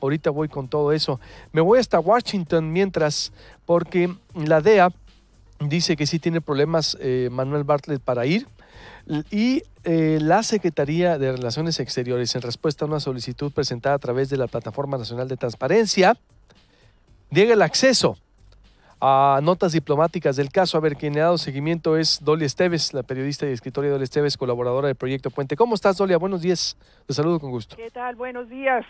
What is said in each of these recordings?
Ahorita voy con todo eso. Me voy hasta Washington mientras, porque la DEA dice que sí tiene problemas Manuel Bartlett para ir. Y la Secretaría de Relaciones Exteriores, en respuesta a una solicitud presentada a través de la Plataforma Nacional de Transparencia, niega el acceso a notas diplomáticas del caso. A ver, quien le ha dado seguimiento es Dolia Esteves, la periodista y escritora Dolia Esteves, colaboradora del Proyecto Puente. ¿Cómo estás, Dolia? Buenos días. Te saludo con gusto. ¿Qué tal? Buenos días,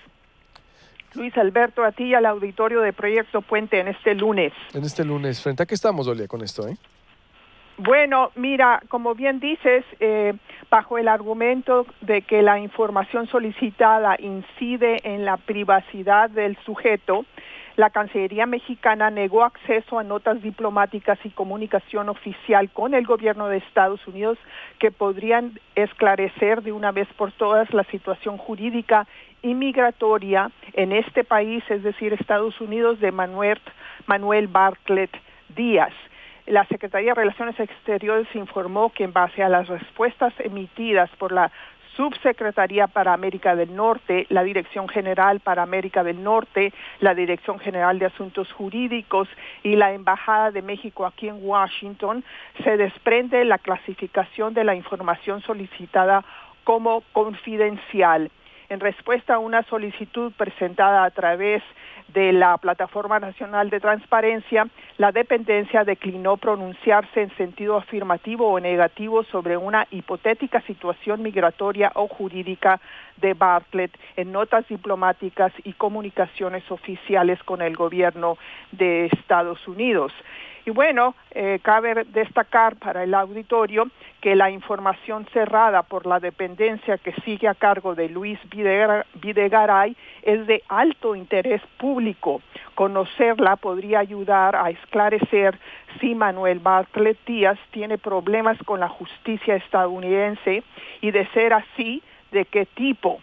Luis Alberto, a ti y al auditorio de Proyecto Puente en este lunes. En este lunes, ¿frente a qué estamos, Dolia, con esto, Bueno, mira, como bien dices, bajo el argumento de que la información solicitada incide en la privacidad del sujeto, la Cancillería mexicana negó acceso a notas diplomáticas y comunicación oficial con el gobierno de Estados Unidos que podrían esclarecer de una vez por todas la situación jurídica y migratoria en este país, es decir, Estados Unidos, de Manuel Bartlett Díaz. La Secretaría de Relaciones Exteriores informó que en base a las respuestas emitidas por la Subsecretaría para América del Norte, la Dirección General para América del Norte, la Dirección General de Asuntos Jurídicos y la Embajada de México aquí en Washington, se desprende la clasificación de la información solicitada como confidencial. En respuesta a una solicitud presentada a través de la Plataforma Nacional de Transparencia, la dependencia declinó pronunciarse en sentido afirmativo o negativo sobre una hipotética situación migratoria o jurídica de Bartlett en notas diplomáticas y comunicaciones oficiales con el gobierno de Estados Unidos. Y bueno, cabe destacar para el auditorio que la información cerrada por la dependencia que sigue a cargo de Luis Videgaray es de alto interés público. Conocerla podría ayudar a esclarecer si Manuel Bartlett Díaz tiene problemas con la justicia estadounidense y, de ser así, de qué tipo.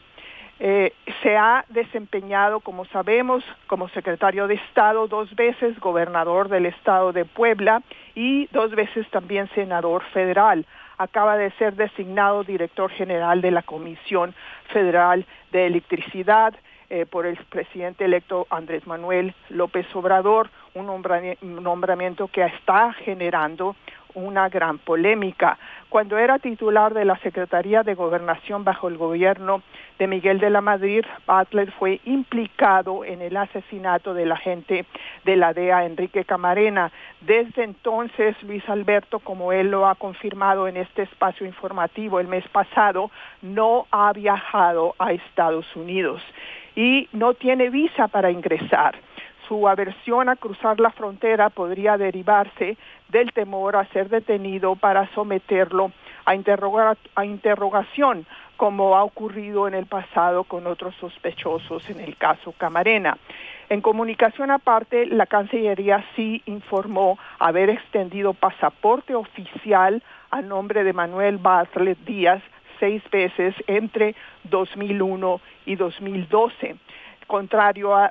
Se ha desempeñado, como sabemos, como secretario de Estado 2 veces, gobernador del Estado de Puebla y 2 veces también senador federal. Acaba de ser designado director general de la Comisión Federal de Electricidad por el presidente electo Andrés Manuel López Obrador, un nombramiento que está generando una gran polémica. Cuando era titular de la Secretaría de Gobernación bajo el gobierno de Miguel de la Madrid, Bartlett fue implicado en el asesinato del agente de la DEA, Enrique Camarena. Desde entonces, Luis Alberto, como él lo ha confirmado en este espacio informativo el mes pasado, no ha viajado a Estados Unidos y no tiene visa para ingresar. Su aversión a cruzar la frontera podría derivarse del temor a ser detenido para someterlo a interrogación, como ha ocurrido en el pasado con otros sospechosos en el caso Camarena. En comunicación aparte, la Cancillería sí informó haber extendido pasaporte oficial a nombre de Manuel Bartlett Díaz 6 veces entre 2001 y 2012. Contrario a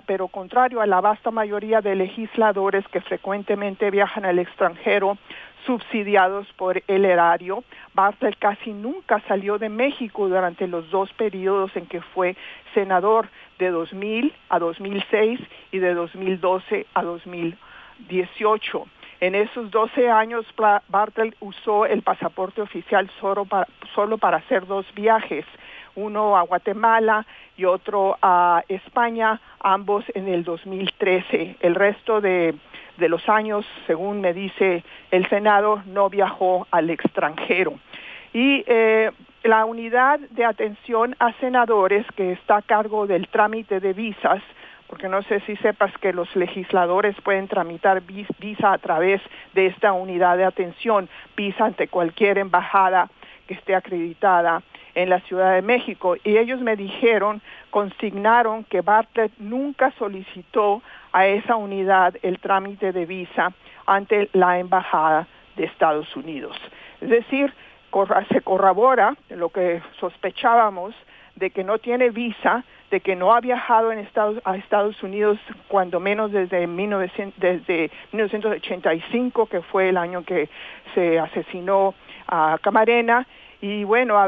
la vasta mayoría de legisladores que frecuentemente viajan al extranjero subsidiados por el erario, Bartlett casi nunca salió de México durante los 2 periodos en que fue senador, de 2000 a 2006 y de 2012 a 2018. En esos 12 años, Bartlett usó el pasaporte oficial solo para hacer 2 viajes, uno a Guatemala y otro a España, ambos en el 2013. El resto de los años, según me dice el Senado, no viajó al extranjero. Y la unidad de atención a senadores, que está a cargo del trámite de visas, porque no sé si sepas que los legisladores pueden tramitar visa a través de esta unidad de atención, visa ante cualquier embajada que esté acreditada en la Ciudad de México, y ellos me consignaron que Bartlett nunca solicitó a esa unidad el trámite de visa ante la Embajada de Estados Unidos. Es decir, se corrobora lo que sospechábamos, de que no tiene visa, de que no ha viajado a Estados Unidos cuando menos desde 1985, que fue el año que se asesinó a Camarena, Y bueno,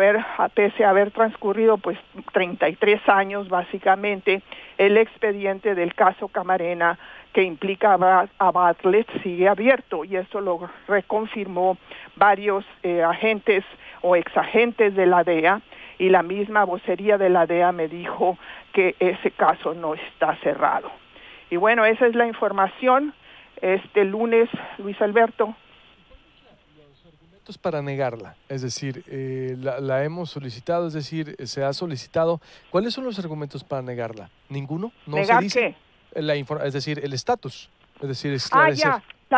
pese a haber transcurrido pues 33 años básicamente, el expediente del caso Camarena que implica a Bartlett sigue abierto, y esto lo reconfirmó varios agentes o exagentes de la DEA, y la misma vocería de la DEA me dijo que ese caso no está cerrado. Y bueno, esa es la información este lunes, Luis Alberto. Para negarla, es decir, la hemos solicitado, es decir, se ha solicitado. ¿Cuáles son los argumentos para negarla? ¿Ninguno? ¿No ¿Negar se dice? qué? Es decir, el estatus, es decir, esclarecer.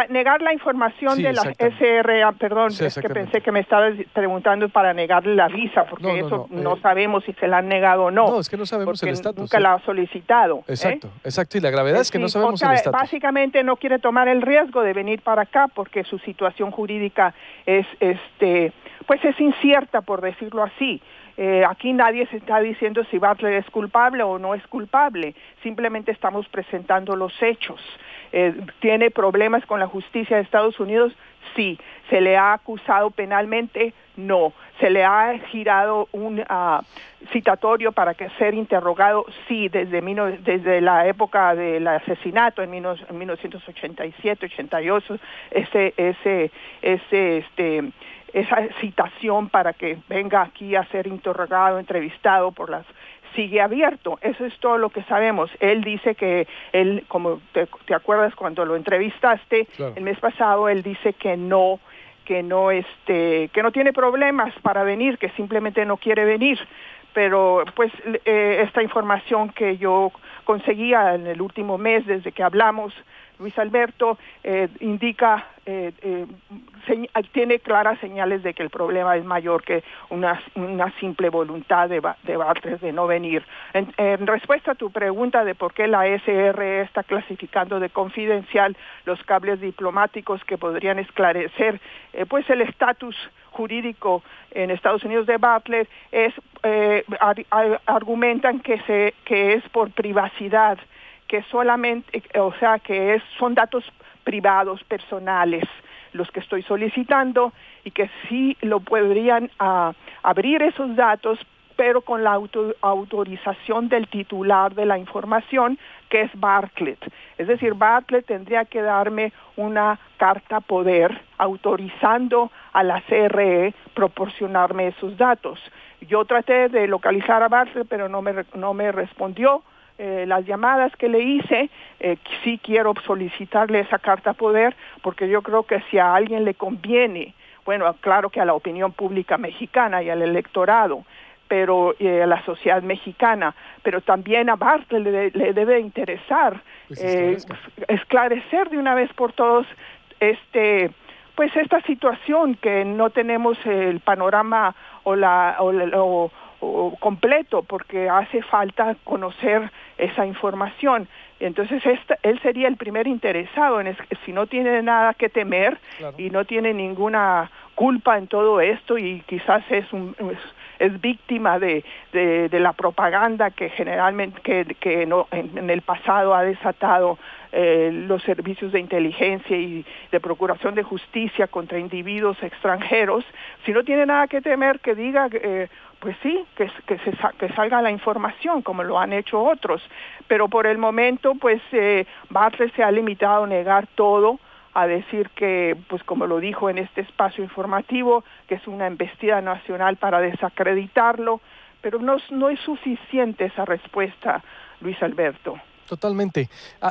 Negar la información de la SRA, perdón, sí, es que pensé que me estabas preguntando para negarle la visa, porque no sabemos si se la han negado o no. No, es que no sabemos el estatus. Nunca la ha solicitado. Exacto, y la gravedad es que no sabemos el estatus. Básicamente no quiere tomar el riesgo de venir para acá porque su situación jurídica es incierta, por decirlo así. Aquí nadie se está diciendo si Bartlett es culpable o no es culpable, simplemente estamos presentando los hechos. ¿Tiene problemas con la justicia de Estados Unidos? Sí. ¿Se le ha acusado penalmente? No. ¿Se le ha girado un citatorio para ser interrogado? Sí, desde la época del asesinato en 1987, 88, esa citación para que venga aquí a ser interrogado, entrevistado sigue abierto. Eso es todo lo que sabemos. Él dice que como te acuerdas cuando lo entrevistaste, claro, el mes pasado, él dice que no tiene problemas para venir, que simplemente no quiere venir. Pero pues esta información que yo conseguía en el último mes desde que hablamos, Luis Alberto, tiene claras señales de que el problema es mayor que una simple voluntad de Bartlett de no venir. En respuesta a tu pregunta de por qué la SRE está clasificando de confidencial los cables diplomáticos que podrían esclarecer pues el estatus jurídico en Estados Unidos de Bartlett, argumentan que es por privacidad, que solamente, son datos privados, personales, los que estoy solicitando, y que sí lo podrían abrir esos datos, pero con la autorización del titular de la información, que es Bartlett. Es decir, Bartlett tendría que darme una carta poder autorizando a la CRE proporcionarme esos datos. Yo traté de localizar a Bartlett, pero no me respondió. Las llamadas que le hice, sí quiero solicitarle esa carta poder, porque yo creo que si a alguien le conviene, bueno, claro que a la opinión pública mexicana y al electorado, pero a la sociedad mexicana, pero también a Bartlett le debe interesar esclarecer de una vez por todos esta situación, que no tenemos el panorama o completo, porque hace falta conocer esa información. Entonces él sería el primer interesado si no tiene nada que temer, claro, y no tiene ninguna culpa en todo esto, y quizás es víctima de la propaganda que generalmente en el pasado ha desatado los servicios de inteligencia y de procuración de justicia contra individuos extranjeros. Si no tiene nada que temer, que diga pues sí, que salga la información, como lo han hecho otros. Pero por el momento, pues Bartlett se ha limitado a negar todo, a decir que, pues como lo dijo en este espacio informativo, que es una embestida nacional para desacreditarlo, pero no es suficiente esa respuesta, Luis Alberto. Totalmente.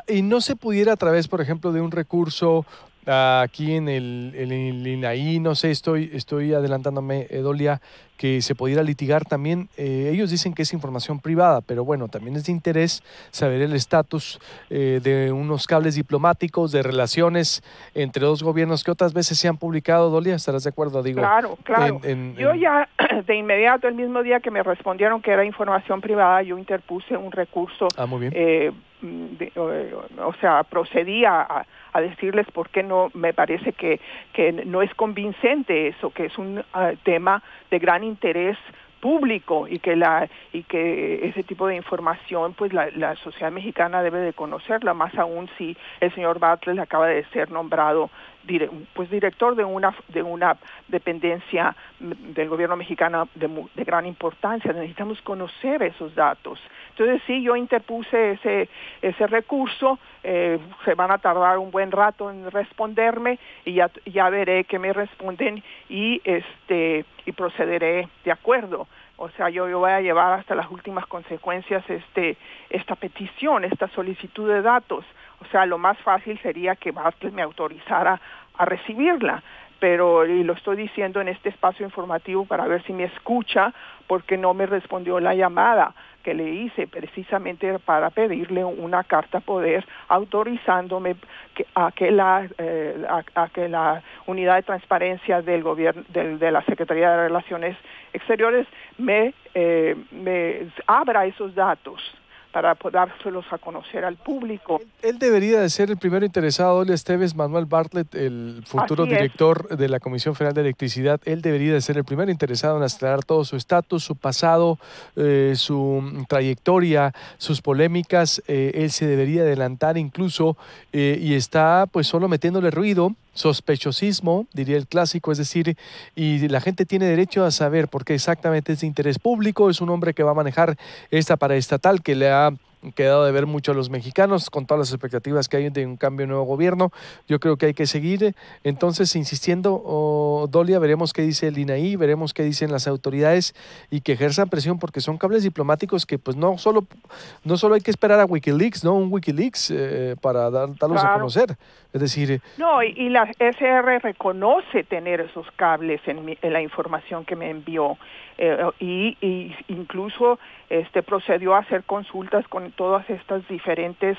Y no se pudiera a través, por ejemplo, de un recurso aquí en el INAI, no sé, estoy adelantándome, Edolia, que se pudiera litigar también. Ellos dicen que es información privada, pero bueno, también es de interés saber el estatus de unos cables diplomáticos, de relaciones entre dos gobiernos que otras veces se han publicado. Edolia, ¿estarás de acuerdo? Digo, claro. Yo ya de inmediato, el mismo día que me respondieron que era información privada, yo interpuse un recurso. Muy bien. Procedí a decirles por qué no me parece que no es convincente eso, que es un tema de gran interés público y que ese tipo de información pues la sociedad mexicana debe de conocerla, más aún si el señor Bartlett acaba de ser nombrado director de una dependencia del gobierno mexicano de gran importancia. Necesitamos conocer esos datos. Entonces sí, yo interpuse ese recurso, se van a tardar un buen rato en responderme y ya veré qué me responden y procederé de acuerdo. O sea, yo voy a llevar hasta las últimas consecuencias esta petición, esta solicitud de datos. O sea, lo más fácil sería que Bartlett me autorizara a recibirla, y lo estoy diciendo en este espacio informativo para ver si me escucha, porque no me respondió la llamada que le hice precisamente para pedirle una carta poder autorizándome a que la unidad de transparencia del gobierno de la Secretaría de Relaciones Exteriores me abra esos datos para dárselos a conocer al público. Él debería de ser el primero interesado, Dolia Esteves, Manuel Bartlett, el futuro director de la Comisión Federal de Electricidad. Él debería de ser el primero interesado en aclarar todo su estatus, su pasado, su trayectoria, sus polémicas. Él se debería adelantar incluso y está pues solo metiéndole ruido, sospechosismo, diría el clásico, es decir, y la gente tiene derecho a saber por qué exactamente es de interés público. Es un hombre que va a manejar esta paraestatal que le ha quedado de ver mucho a los mexicanos con todas las expectativas que hay de un cambio de nuevo gobierno. Yo creo que hay que seguir entonces insistiendo, Dolia, veremos qué dice el INAI, veremos qué dicen las autoridades y que ejerzan presión porque son cables diplomáticos que pues no solo hay que esperar a Wikileaks, ¿no? Un Wikileaks para darlos a conocer. Es decir... No, y la SR reconoce tener esos cables en la información que me envió y incluso procedió a hacer consultas con todas estas diferentes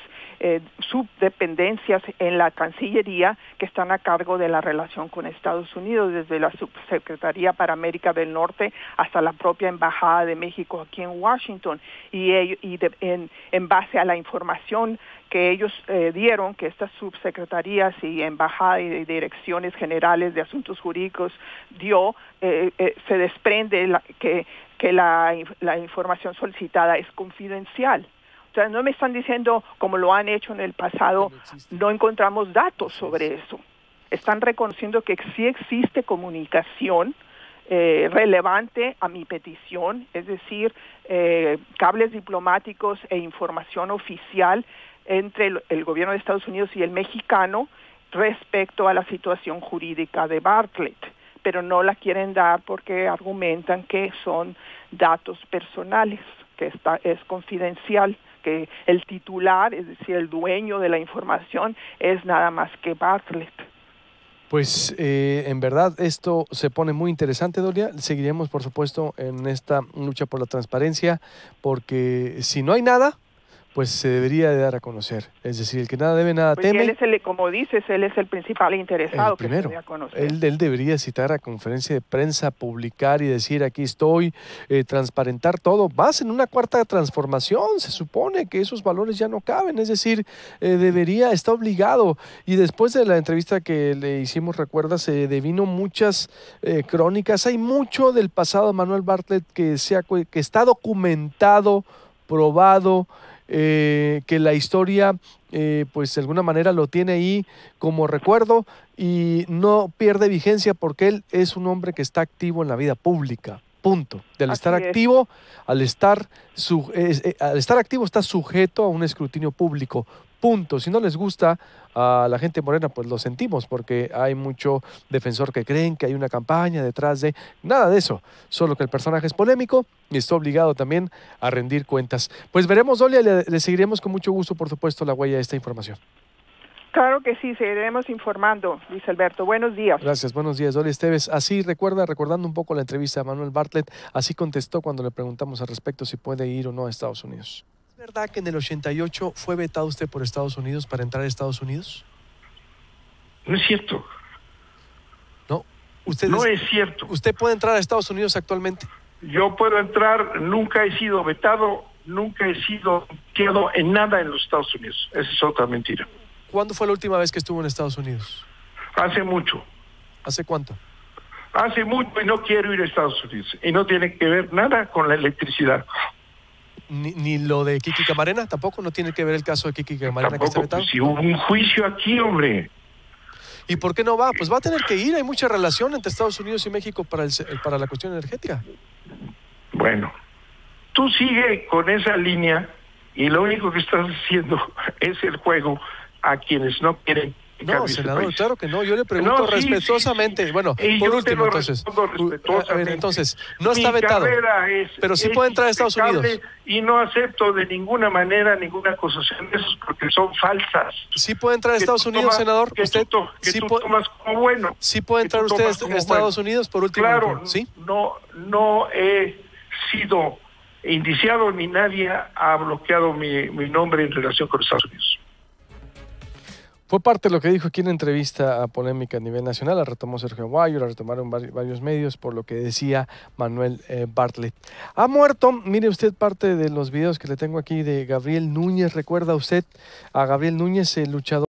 subdependencias en la Cancillería que están a cargo de la relación con Estados Unidos, desde la Subsecretaría para América del Norte hasta la propia Embajada de México aquí en Washington, en base a la información que ellos dieron, que estas subsecretarías y embajadas y direcciones generales de asuntos jurídicos dio, se desprende que la información solicitada es confidencial. O sea, no me están diciendo, como lo han hecho en el pasado, no encontramos datos sobre eso. Están reconociendo que sí existe comunicación relevante a mi petición, es decir, cables diplomáticos e información oficial entre el gobierno de Estados Unidos y el mexicano respecto a la situación jurídica de Bartlett, pero no la quieren dar porque argumentan que son datos personales, que es confidencial, que el titular, es decir, el dueño de la información, es nada más que Bartlett. Pues en verdad esto se pone muy interesante, Dolia. Seguiremos, por supuesto, en esta lucha por la transparencia, porque si no hay nada, pues se debería de dar a conocer. Es decir, el que nada debe, nada teme. Como dices, él es el principal interesado que se debe a conocer. Él debería citar a conferencia de prensa, publicar y decir, aquí estoy, transparentar todo. Más en una cuarta transformación, se supone que esos valores ya no caben. Es decir, está obligado. Y después de la entrevista que le hicimos, recuerda, se devino muchas crónicas. Hay mucho del pasado de Manuel Bartlett que está documentado, probado, que la historia pues de alguna manera lo tiene ahí como recuerdo y no pierde vigencia porque él es un hombre que está activo en la vida pública, punto. Al estar activo, al estar activo está sujeto a un escrutinio público, punto. Si no les gusta a la gente morena, pues lo sentimos, porque hay mucho defensor que creen que hay una campaña detrás de... Nada de eso, solo que el personaje es polémico y está obligado también a rendir cuentas. Pues veremos, Dolia, le seguiremos con mucho gusto, por supuesto, la huella de esta información. Claro que sí, seguiremos informando, Luis Alberto. Buenos días. Gracias, buenos días, Dolia Esteves. Así recordando un poco la entrevista a Manuel Bartlett, así contestó cuando le preguntamos al respecto si puede ir o no a Estados Unidos. ¿Es verdad que en el 88 fue vetado usted por Estados Unidos para entrar a Estados Unidos? No es cierto. No, no es cierto. ¿Usted puede entrar a Estados Unidos actualmente? Yo puedo entrar, nunca he sido vetado, nunca he sido quedado en nada en los Estados Unidos. Esa es otra mentira. ¿Cuándo fue la última vez que estuvo en Estados Unidos? Hace mucho. ¿Hace cuánto? Hace mucho y no quiero ir a Estados Unidos. Y no tiene que ver nada con la electricidad. Ni lo de Kiki Camarena, tampoco no tiene que ver el caso de Kiki Camarena. Tampoco, que está vetado. pues, si hubo un juicio aquí, hombre. ¿Y por qué no va? Pues va a tener que ir. Hay mucha relación entre Estados Unidos y México para la cuestión energética. Bueno, tú sigue con esa línea y lo único que estás haciendo es el juego a quienes no quieren. No, senador, claro que no. Yo le pregunto respetuosamente. Sí. Bueno, y por último, entonces. A ver, entonces, no está vetado. Pero sí puede entrar a Estados Unidos. Y no acepto de ninguna manera ninguna acusación de esos porque son falsas. Sí puede entrar a Estados Unidos, senador. Usted tomas como bueno. Sí puede entrar usted a Estados Unidos, por último. Claro, ¿sí? No he sido indiciado ni nadie ha bloqueado mi nombre en relación con Estados Unidos. Fue parte de lo que dijo aquí en la entrevista a Polémica a nivel nacional. La retomó Sergio Aguayo, la retomaron varios medios por lo que decía Manuel Bartlett. Ha muerto, mire usted parte de los videos que le tengo aquí de Gabriel Núñez. ¿Recuerda usted a Gabriel Núñez, el luchador?